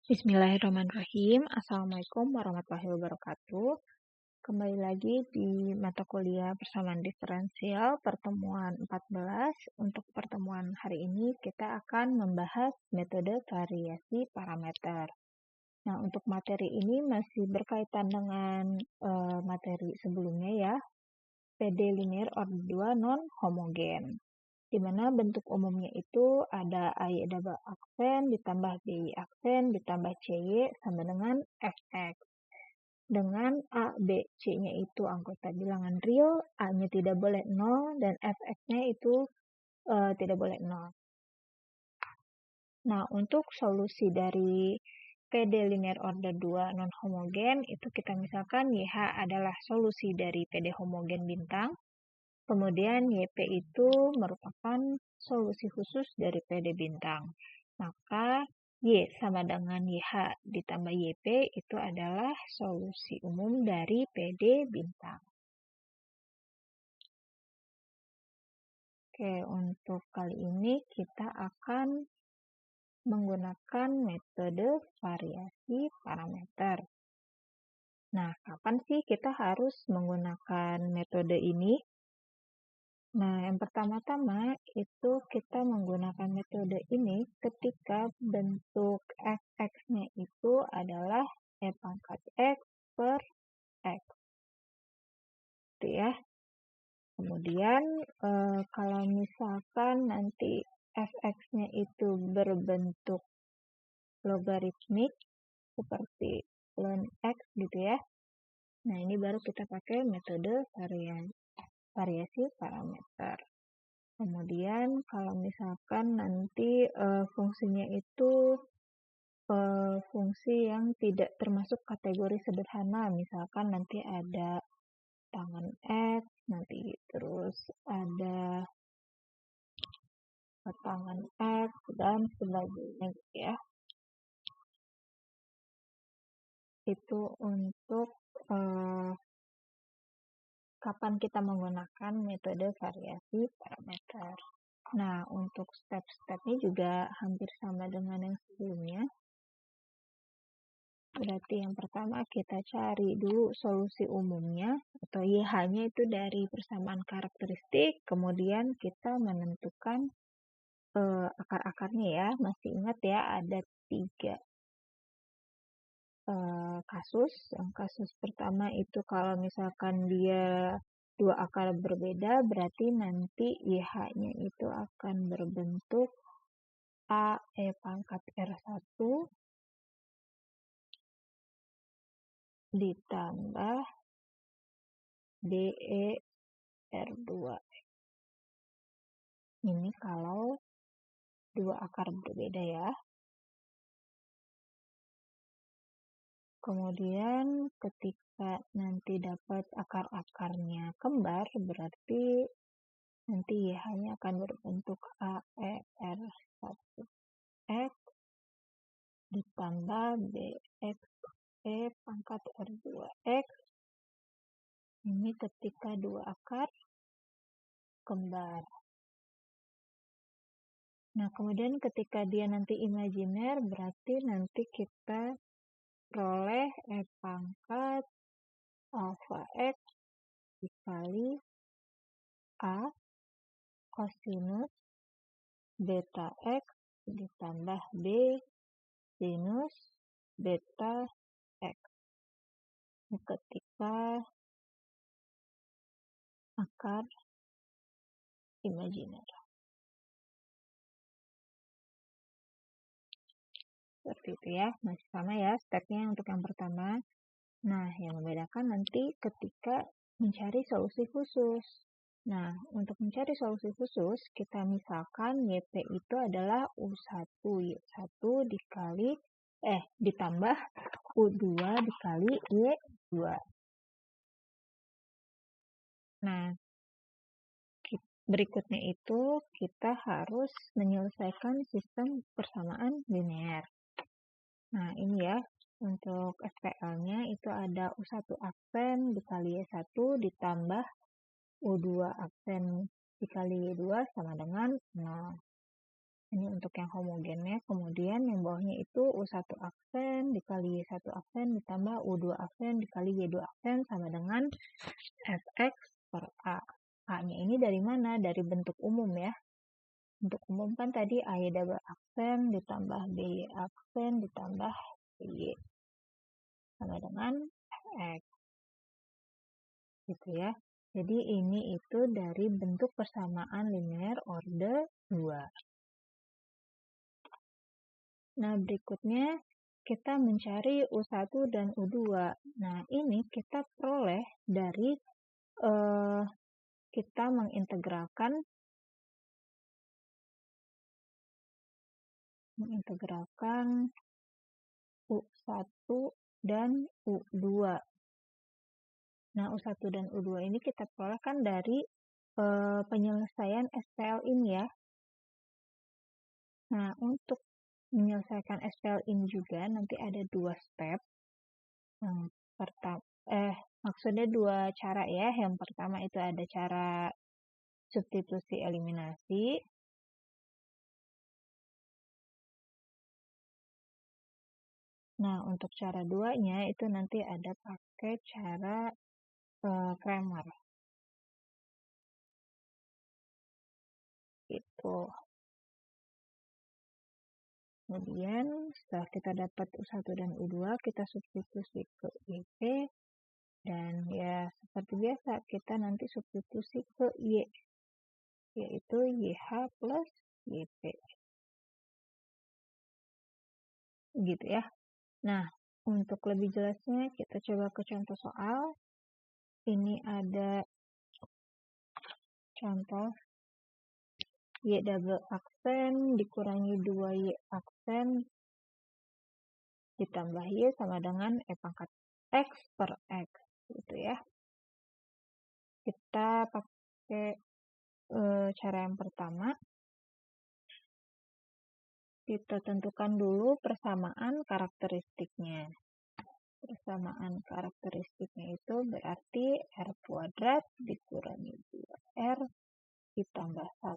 Bismillahirrahmanirrahim. Assalamualaikum warahmatullahi wabarakatuh. Kembali lagi di mata kuliah persamaan diferensial pertemuan 14. Untuk pertemuan hari ini kita akan membahas metode variasi parameter. Nah, untuk materi ini masih berkaitan dengan materi sebelumnya ya, PD linear order 2 non homogen. Di mana bentuk umumnya itu ada AY double aksen ditambah BY aksen ditambah CY sama dengan FX. Dengan A, B, C-nya itu anggota bilangan real, A-nya tidak boleh 0, dan FX-nya itu tidak boleh 0. Nah, untuk solusi dari PD linear order 2 non homogen, itu kita misalkan YH adalah solusi dari PD homogen bintang. Kemudian YP itu merupakan solusi khusus dari PD bintang. Maka Y sama dengan YH ditambah YP itu adalah solusi umum dari PD bintang. Oke, untuk kali ini kita akan menggunakan metode variasi parameter. Nah, kapan sih kita harus menggunakan metode ini? Nah, yang pertama-tama itu kita menggunakan metode ini ketika bentuk fx-nya itu adalah e pangkat x per x. Gitu ya. Kemudian kalau misalkan nanti fx-nya itu berbentuk logaritmik seperti ln x gitu ya. Nah, ini baru kita pakai metode variasi parameter. Kemudian kalau misalkan nanti fungsinya itu fungsi yang tidak termasuk kategori sederhana, misalkan nanti ada tangan X, nanti terus ada tangan X dan sebagainya gitu ya. Itu untuk kapan kita menggunakan metode variasi parameter. Nah, untuk step-stepnya juga hampir sama dengan yang sebelumnya. Berarti yang pertama kita cari dulu solusi umumnya atau YH-nya itu dari persamaan karakteristik. Kemudian kita menentukan akar-akarnya ya. Masih ingat ya ada 3 kasus. Yang kasus pertama itu kalau misalkan dia 2 akar berbeda, berarti nanti YH-nya itu akan berbentuk A E pangkat R1 ditambah DE R2. Ini kalau 2 akar berbeda ya. Kemudian ketika nanti dapat akar-akarnya kembar, berarti nanti YH-nya akan berbentuk AER1X ditambah BXE pangkat R2X. Ini ketika 2 akar kembar. Nah, kemudian ketika dia nanti imajiner, berarti nanti kita peroleh E pangkat alpha X dikali A kosinus beta X ditambah B sinus beta X. Ini ketika akar imajiner. Seperti itu ya, masih sama ya stepnya untuk yang pertama. Nah, yang membedakan nanti ketika mencari solusi khusus. Nah, untuk mencari solusi khusus, kita misalkan YP itu adalah U1, Y1 ditambah U2 dikali Y2. Nah, berikutnya itu kita harus menyelesaikan sistem persamaan linear. Nah, ini ya, untuk SPL-nya itu ada U1 aksen dikali Y1 ditambah U2 aksen dikali Y2 sama dengan 0. Ini untuk yang homogennya. Kemudian yang bawahnya itu U1 aksen dikali Y1 aksen ditambah U2 aksen dikali Y2 aksen sama dengan Fx per A. A-nya ini dari mana? Dari bentuk umum ya. Bentuk umum kan tadi AY double aksen ditambah BY aksen ditambah Y sama dengan Fx. Gitu ya. Jadi ini itu dari bentuk persamaan linear order 2. Nah, berikutnya kita mencari U1 dan U2. Nah, ini kita peroleh dari kita mengintegralkan U1 dan U2. Nah, U1 dan U2 ini kita peroleh kan dari penyelesaian SPL ini ya. Nah, untuk menyelesaikan SPL ini juga nanti ada 2 step. Yang pertama, maksudnya 2 cara ya. Yang pertama itu ada cara substitusi eliminasi. Nah, untuk cara 2-nya itu nanti ada pakai cara Cramer. Gitu. Kemudian setelah kita dapat U1 dan U2, kita substitusi ke YP. Dan ya seperti biasa, kita nanti substitusi ke Y. Yaitu YH plus YP. Gitu ya. Nah, untuk lebih jelasnya kita coba ke contoh soal. Ini ada contoh Y double aksen dikurangi 2Y aksen ditambah Y sama dengan E pangkat X per X. Gitu ya. Kita pakai cara yang pertama. Kita tentukan dulu persamaan karakteristiknya. Persamaan karakteristiknya itu berarti R kuadrat dikurangi 2R ditambah 1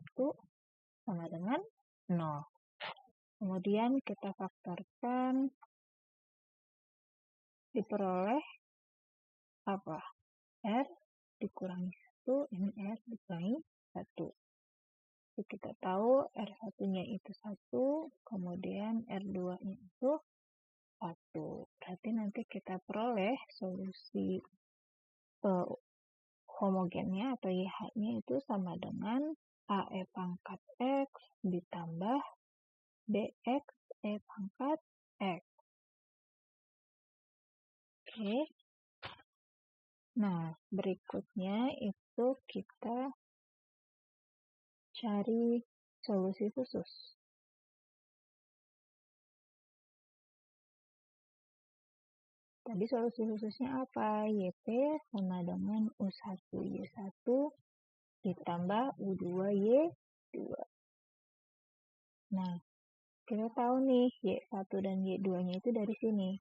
sama dengan 0. Kemudian kita faktorkan, diperoleh apa? R dikurangi 1, ini R dikurangi 1. Jadi kita tahu R1-nya itu 1, kemudian R2-nya itu 1. Berarti nanti kita peroleh solusi homogennya atau YH-nya itu sama dengan AE pangkat X ditambah BX E pangkat X. Oke. Nah, berikutnya itu kita cari solusi khusus. Tadi solusi khususnya apa? YP sama dengan U1Y1 ditambah U2Y2. Nah, kita tahu nih Y1 dan Y2-nya itu dari sini.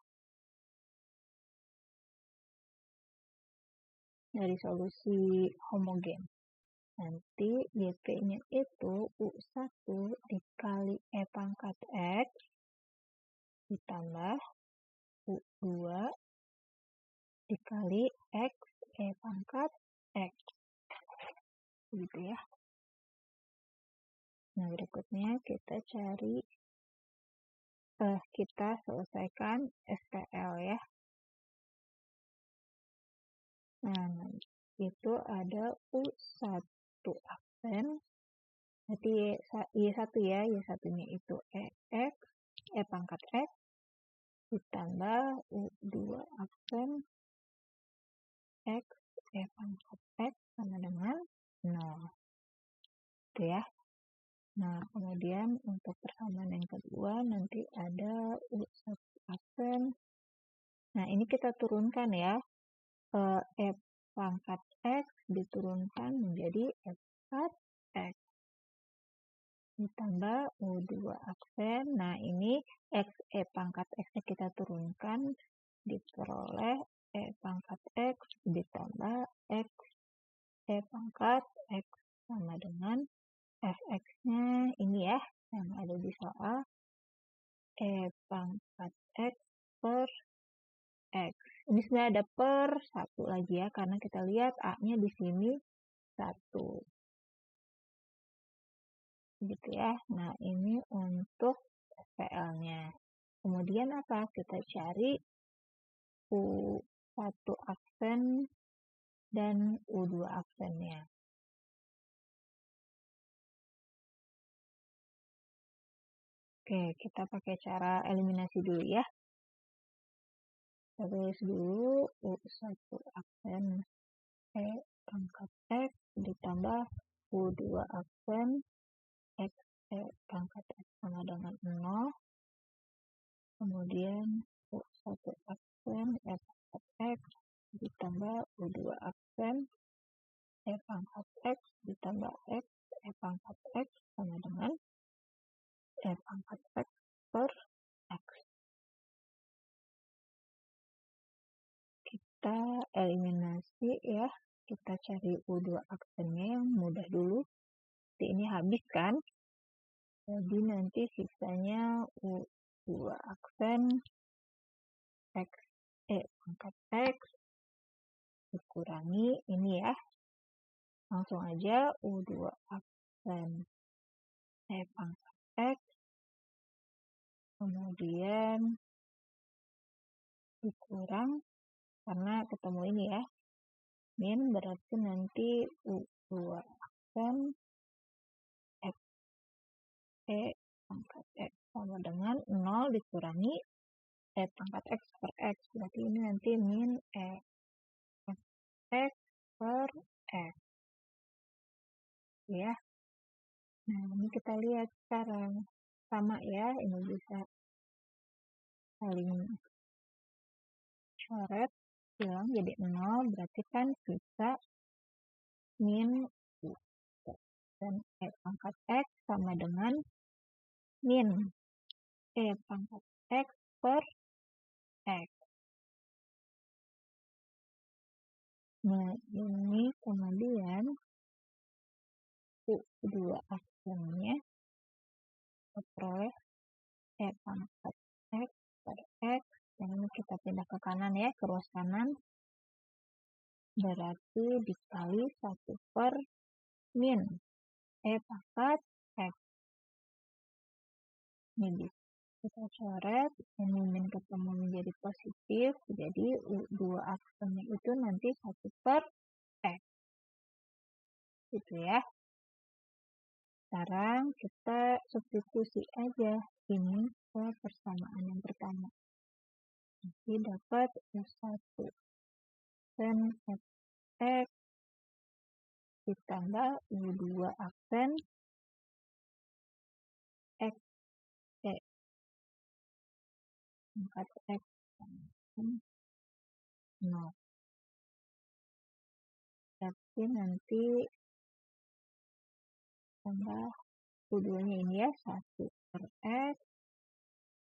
Dari solusi homogen. Nanti YP-nya itu U1 dikali E pangkat X ditambah U2 dikali X E pangkat X. Gitu ya. Nah, berikutnya kita cari, kita selesaikan SPL ya. Nah, itu ada U1 aksen, berarti Y1 ya, Y1-nya itu EX, E pangkat X, ditambah U2 aksen, X, E pangkat X sama dengan 0. Gitu ya. Nah, kemudian untuk persamaan yang kedua, nanti ada U1 aksen. Nah, ini kita turunkan ya. E pangkat X diturunkan menjadi E pangkat X. Ditambah U2 aksen. Nah, ini X E pangkat X-nya kita turunkan. Diperoleh E pangkat X ditambah X E pangkat X sama dengan Fx-nya ini ya, yang ada di soal E pangkat X per X. Ini sebenarnya ada per 1 lagi ya, karena kita lihat A-nya di sini 1. Gitu ya. Nah, ini untuk SPL-nya. Kemudian apa? Kita cari U1 aksen dan U2 aksennya. Oke, kita pakai cara eliminasi dulu ya. Kita tulis dulu U1 aksen E pangkat X ditambah U2 aksen X E pangkat X sama dengan 0. Kemudian U1 aksen E pangkat X ditambah U2 aksen E pangkat X ditambah X E pangkat X sama dengan E pangkat X per X. Kita eliminasi ya. Kita cari U2 aksennya yang mudah dulu. Jadi ini habis kan? Jadi nanti sisanya U2 aksen X E pangkat X dikurangi ini ya. Langsung aja U2 aksen E pangkat X kemudian dikurang karena ketemu ini ya. Min berarti nanti U2 aksen X E pangkat X sama dengan 0 dikurangi E pangkat X per X. Berarti ini nanti min E X per X. Ya. Nah, ini kita lihat sekarang. Sama ya, ini bisa saling coret, hilang jadi 0. Berarti kan bisa min U dan E pangkat X sama dengan min E pangkat X per X. Nah, ini kemudian U2 aksennya peroleh E pangkat X per X. Dan ini kita pindah ke kanan ya, ke ruas kanan. Berarti dikali 1 per min E pangkat X. Ini kita coret, ini min ketemu menjadi positif, jadi U2 aksennya itu nanti 1 per X. Gitu ya. Sekarang kita substitusi aja ini ke persamaan yang pertama. Jadi dapat U1 aksen X ditambah U2 aksen X E pangkat X sama 0. Tapi nanti tambah U2-nya ini ya 1 per X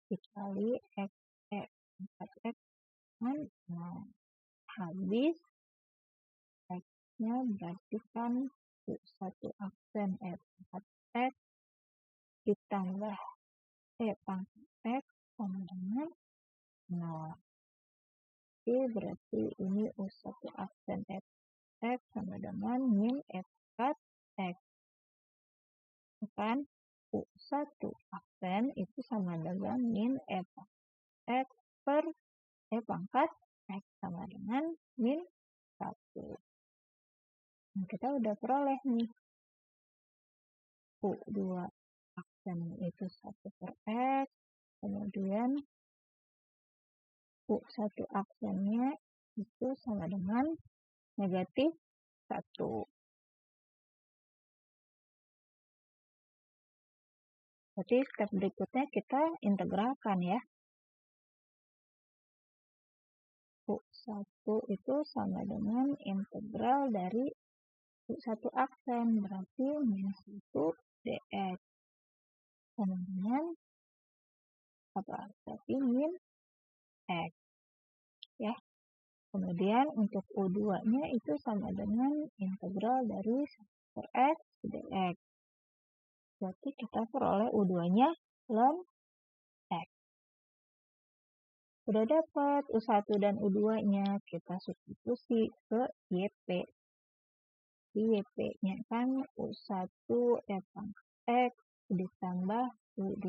dikali X E pangkat X kan 0. Habis X-nya berarti kan U1 aksen E pangkat X ditambah E pangkat X sama dengan 0. Jadi berarti ini U1 aksen E X sama dengan min E pangkat X. Kan U1 aksen itu sama dengan min E pangkat X per E pangkat X sama dengan min 1. Nah, kita udah peroleh nih. U2 aksen itu 1 per X. Kemudian U1 aksennya itu sama dengan negatif 1. Jadi step berikutnya kita integralkan ya. U1 itu sama dengan integral dari U1 aksen. Berarti minus 1 dx. Sama dengan apa? Berarti min x. Ya. Kemudian untuk U2-nya itu sama dengan integral dari 1 per x dx. Berarti kita peroleh U2-nya ln X. Udah dapat U1 dan U2-nya, kita substitusi ke YP. Di YP-nya kan U1 E pangkat X ditambah U2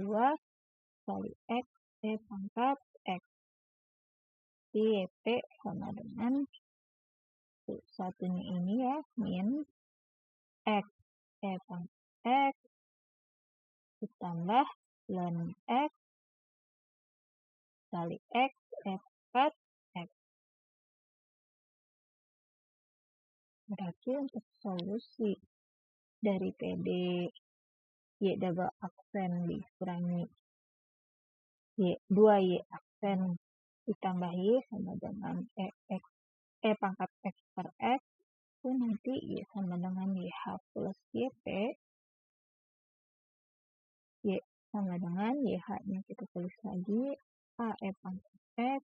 kali X E pangkat X. Di YP sama dengan U1-nya ini ya, min X E pangkat X ditambah ln X kali X E pangkat X. Berarti untuk solusi dari PD Y double aksen dikurangi Y 2Y aksen ditambah Y sama dengan E pangkat X per X, itu nanti Y sama dengan YH plus YP. Y sama dengan YH-nya kita tulis lagi A E pangkat X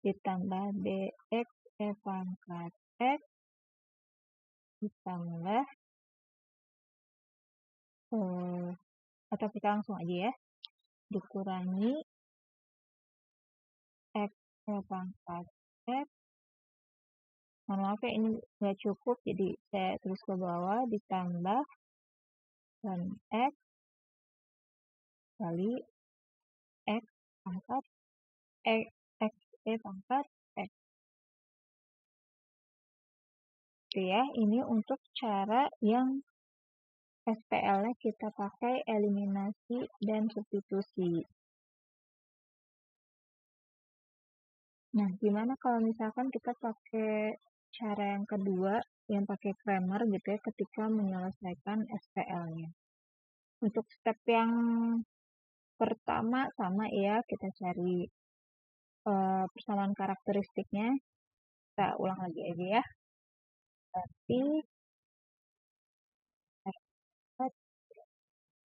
ditambah BX E pangkat X ditambah atau kita langsung aja ya, dikurangi X E pangkat X. Mohon maaf ya, ini nggak cukup, jadi saya tulis ke bawah, ditambah dan X kali X pangkat X E pangkat X. Oke ya, ini untuk cara yang SPL-nya kita pakai eliminasi dan substitusi. Nah, gimana kalau misalkan kita pakai cara yang kedua, yang pakai Cramer gitu ya, ketika menyelesaikan SPL-nya. Untuk step yang pertama sama ya, kita cari persamaan karakteristiknya. Kita ulang lagi aja ya. Berarti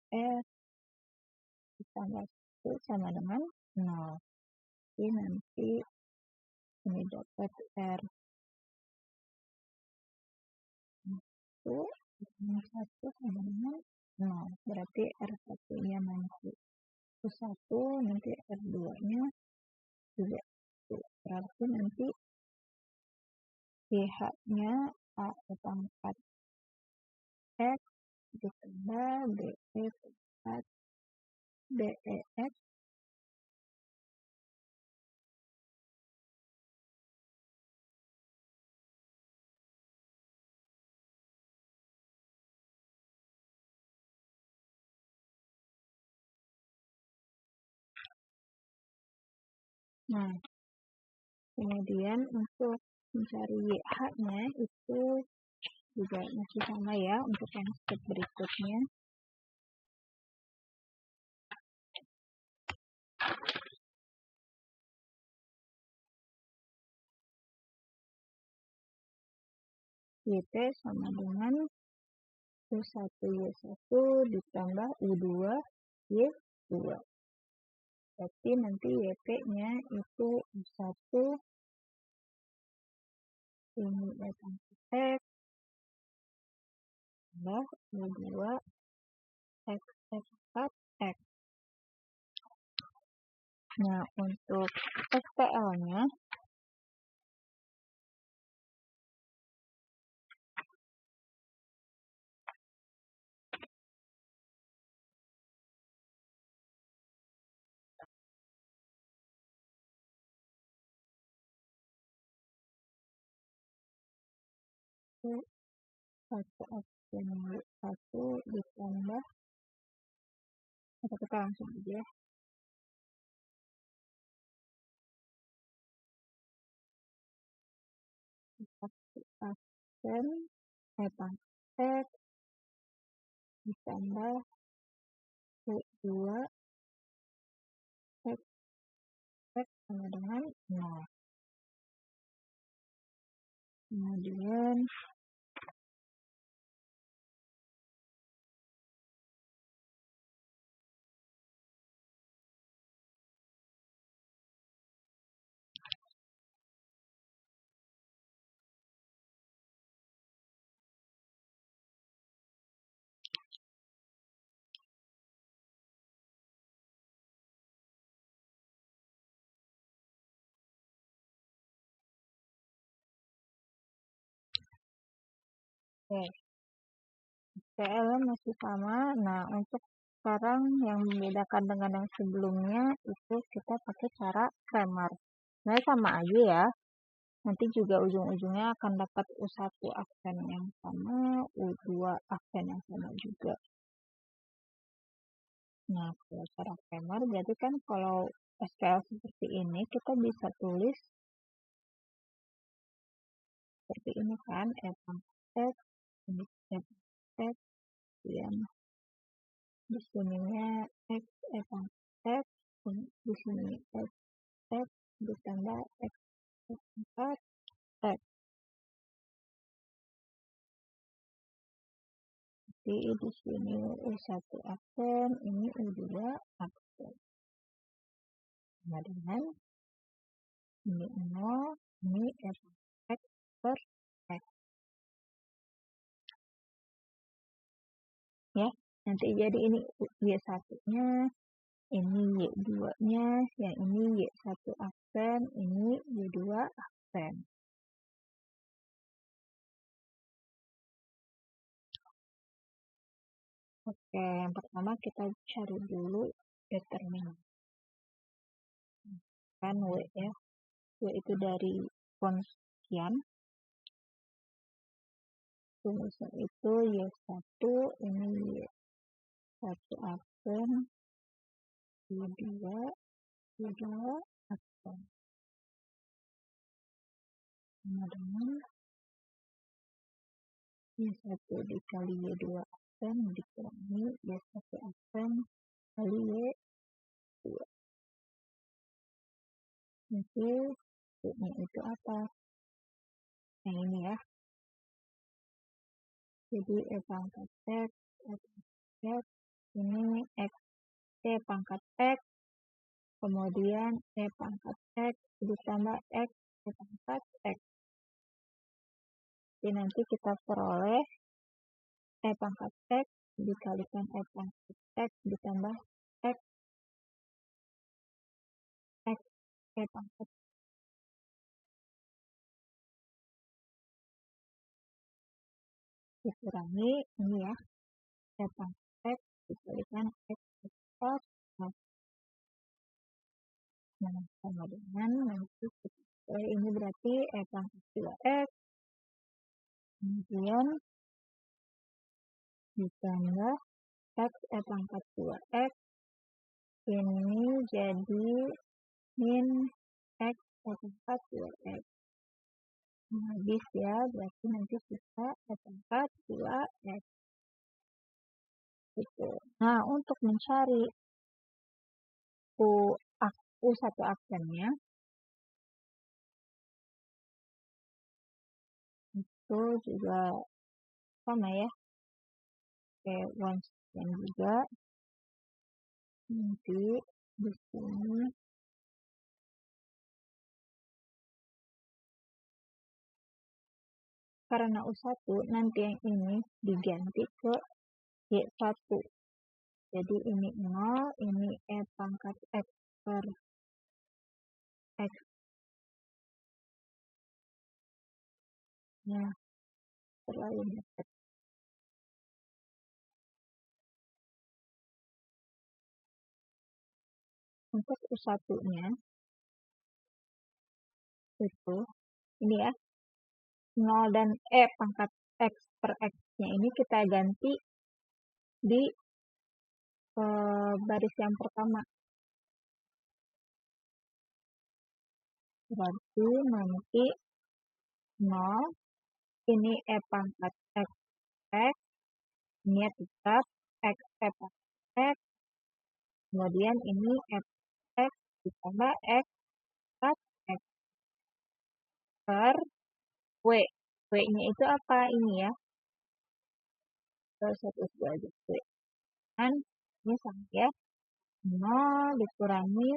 F ditambah 1 sama dengan 0. Jadi nanti ini dapat R 1 sama dengan 0. Berarti R1-nya nanti U1, nanti R2-nya juga 1. Berarti nanti YH-nya A pangkat X ditambah BE pangkat BEX Nah, kemudian untuk mencari YH-nya itu juga masih sama ya untuk yang step berikutnya. YT sama dengan U1 Y1 ditambah U2 Y2. Berarti nanti YP-nya itu U1 ini Y pangkat X tambah U2 X pangkat X. Nah, untuk SPL-nya itu 1 ditambah, atau kita langsung aja ya. 1 aksen pangkat X ditambah U2 X sama dengan 0. Kemudian Oke, SQL masih sama. Nah, untuk sekarang yang membedakan dengan yang sebelumnya itu kita pakai cara grammar. Nah, sama aja ya. Nanti juga ujung-ujungnya akan dapat U1 aksen yang sama, U2 aksen yang sama juga. Nah, kalau cara grammar berarti kan kalau SQL seperti ini kita bisa tulis seperti ini kan, pangkat ini pangkat, kemudian di sininya X pangkat, di sini X ditambah X pangkat X. Jadi di sini U1 aksen, ini U2 aksen. Sama dengan ini 0, ini X per X. Ya, nanti jadi ini Y1-nya, ini Y2-nya, yang ini Y1 aksen, ini Y2 aksen. Oke, yang pertama kita cari dulu determinan. Kan W ya, W itu dari konstian. Rumusan itu Y1, ini Y1 aksen, Y2 aksen. Sama dengan Y1 dikali Y2 aksen dikurangi Y1 aksen kali Y2. Nanti Y-nya itu apa? Nah ini ya. Jadi pangkat X, pangkat X, ini X, pangkat X, kemudian pangkat X ditambah X, pangkat X. Jadi nanti kita peroleh pangkat X dikalikan pangkat X ditambah X, X, pangkat dikurangi ini ya, pangkat X dikalikan X pangkat X. Nah, sama dengan nanti ini berarti pangkat 2X, kemudian ditambah X pangkat 2X, ini jadi min X pangkat 2X. Nah, habis ya, berarti nanti sisa pangkat 2X. Gitu. Nah, untuk mencari U1 aksennya, itu juga sama ya, kayak one sekian juga. Nanti di sini karena U1 nanti yang ini diganti ke Y1. Jadi ini 0, ini pangkat X per X. Nah, terlalu dekat. Untuk U1-nya itu ini ya, 0 dan pangkat X per X-nya ini kita ganti di baris yang pertama. Berarti nanti 0, ini pangkat X, X, ini tetap X pangkat X, kemudian ini X ditambah X pangkat X per W. W-nya itu apa? Ini ya. Terus 1 aja W. Kan ini sama ya. 0 dikurangi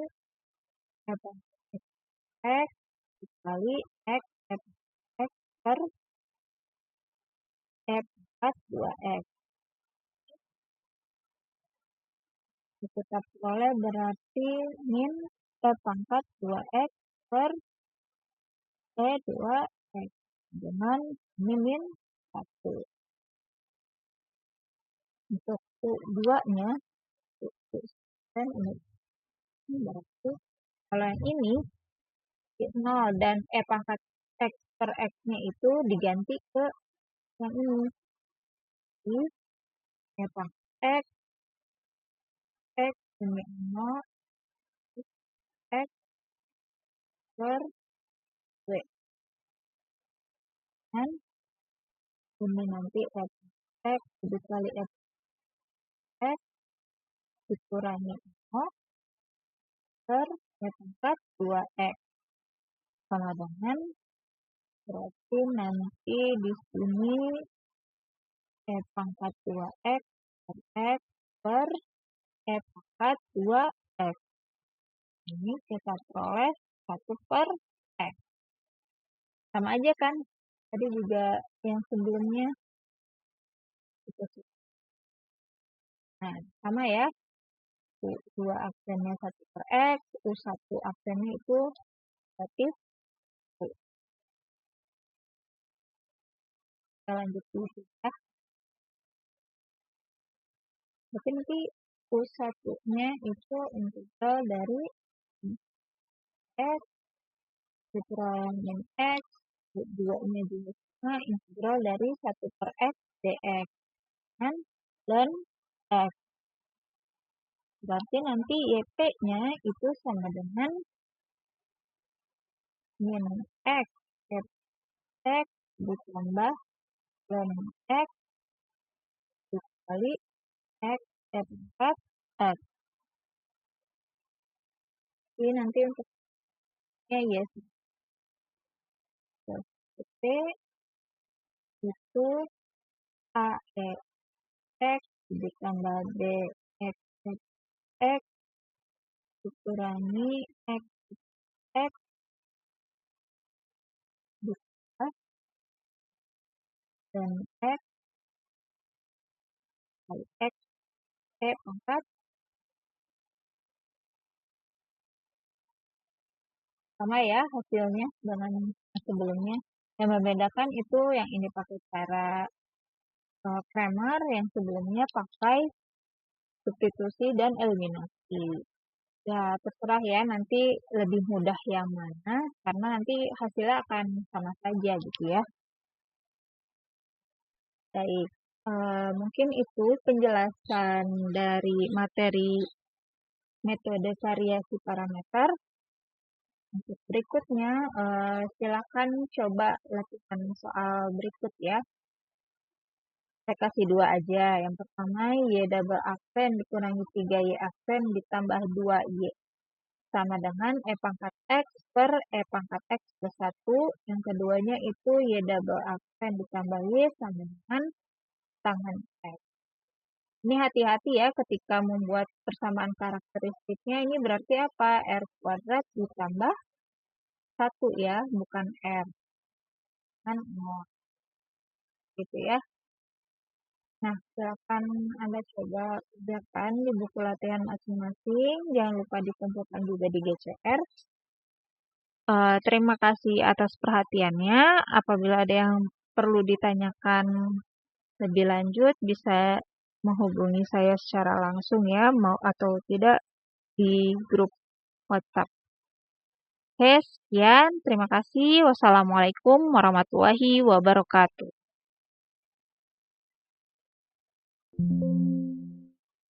pangkat X dikali X X per pangkat 2X. Tetap boleh berarti min pangkat 2X per 2X dengan min 1. Untuk U2-nya, dan ini berarti kalau yang ini 0 dan E pangkat X per X-nya itu diganti ke yang ini. Jadi, E pangkat X ini 0, X per W. Dan ini nanti E pangkat X dikali E pangkat X dikurangi 0 per E pangkat 2X. Sama dengan berarti nanti di sini E pangkat 2X per X per E pangkat 2X. Ini kita peroleh 1 per X. Sama aja kan? Tadi juga yang sebelumnya. Nah, sama ya. U2 aksennya 1 per X, U1 aksennya itu negatif U. Kita lanjut dulu ya. Berarti nanti U1-nya itu integral dari X dikurangi X, U2-nya juga sama integral dari 1 per X dx. Kan? Dan X. Berarti nanti YP-nya itu sama dengan min X F X ditambah ln X dikali X F4 X. Jadi nanti untuk ya P itu AE X ditambah B X X dikurangi X X ditambah dan X kali X E pangkat sama ya hasilnya dengan sebelumnya. Yang membedakan itu yang ini pakai cara Cramer, yang sebelumnya pakai substitusi dan eliminasi. Ya terserah ya, nanti lebih mudah yang mana, karena nanti hasilnya akan sama saja gitu ya. Baik, mungkin itu penjelasan dari materi metode variasi parameter. Untuk berikutnya, silakan coba lakukan soal berikut ya. Saya kasih 2 aja. Yang pertama, Y double aksen dikurangi 3Y aksen ditambah 2Y. Sama dengan E pangkat X per E pangkat X plus 1. Yang keduanya itu Y double aksen ditambah Y sama dengan tangan X. Ini hati-hati ya ketika membuat persamaan karakteristiknya. Ini berarti apa? R kuadrat ditambah 1 ya, bukan R. Kan 0. Gitu ya. Nah, silakan Anda coba kerjakan di buku latihan masing-masing. Jangan lupa dikumpulkan juga di GCR. Terima kasih atas perhatiannya. Apabila ada yang perlu ditanyakan lebih lanjut, bisa menghubungi saya secara langsung ya, mau atau tidak di grup WhatsApp. Oke, sekian. Terima kasih. Wassalamualaikum warahmatullahi wabarakatuh.